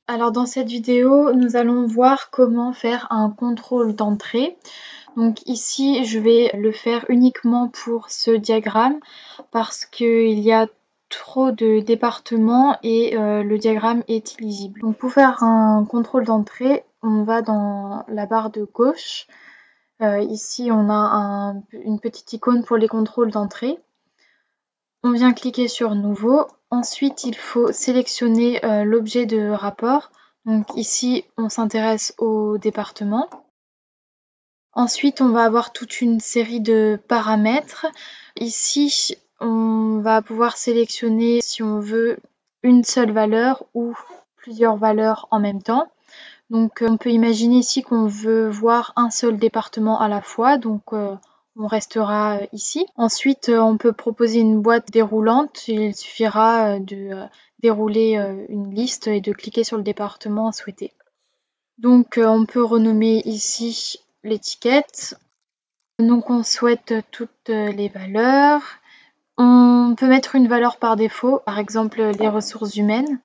Alors dans cette vidéo, nous allons voir comment faire un contrôle d'entrée. Donc ici, je vais le faire uniquement pour ce diagramme parce qu'il y a trop de départements et le diagramme est illisible. Donc pour faire un contrôle d'entrée, on va dans la barre de gauche. Ici, on a une petite icône pour les contrôles d'entrée. On vient cliquer sur Nouveau. Ensuite, il faut sélectionner l'objet de rapport. Donc ici, on s'intéresse au département. Ensuite, on va avoir toute une série de paramètres. Ici, on va pouvoir sélectionner si on veut une seule valeur ou plusieurs valeurs en même temps. Donc on peut imaginer ici qu'on veut voir un seul département à la fois, donc on restera ici. Ensuite, on peut proposer une boîte déroulante. Il suffira de dérouler une liste et de cliquer sur le département souhaité. Donc on peut renommer ici l'étiquette. Donc on souhaite toutes les valeurs. On peut mettre une valeur par défaut, par exemple les ressources humaines.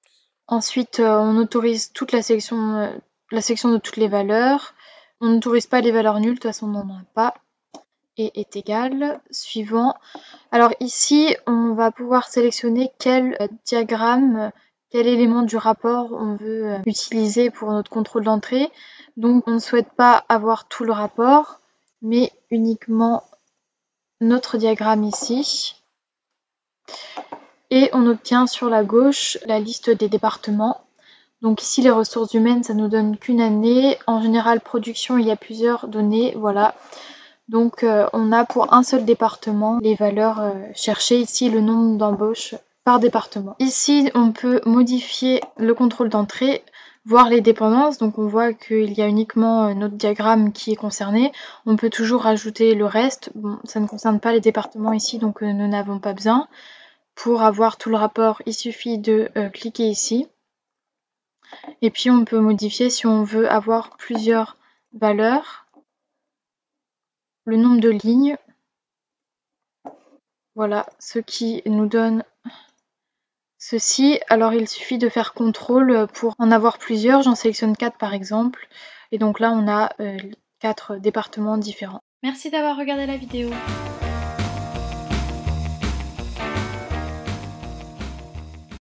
Ensuite, on autorise toute la section de toutes les valeurs. On n'autorise pas les valeurs nulles, de toute façon on n'en a pas. Et est égal. Suivant. Alors ici, on va pouvoir sélectionner quel diagramme, quel élément du rapport on veut utiliser pour notre contrôle d'entrée. Donc on ne souhaite pas avoir tout le rapport, mais uniquement notre diagramme ici. Et on obtient sur la gauche la liste des départements. Donc ici les ressources humaines, ça nous donne qu'une année. En général, production, il y a plusieurs données, voilà. Donc on a pour un seul département les valeurs cherchées, ici le nombre d'embauches par département. Ici, on peut modifier le contrôle d'entrée, voir les dépendances. Donc on voit qu'il y a uniquement notre diagramme qui est concerné. On peut toujours ajouter le reste. Bon, ça ne concerne pas les départements ici, donc nous n'avons pas besoin. Pour avoir tout le rapport, il suffit de cliquer ici. Et puis on peut modifier si on veut avoir plusieurs valeurs, le nombre de lignes. Voilà, ce qui nous donne ceci. Alors il suffit de faire CTRL pour en avoir plusieurs. J'en sélectionne 4 par exemple. Et donc là on a 4 départements différents. Merci d'avoir regardé la vidéo.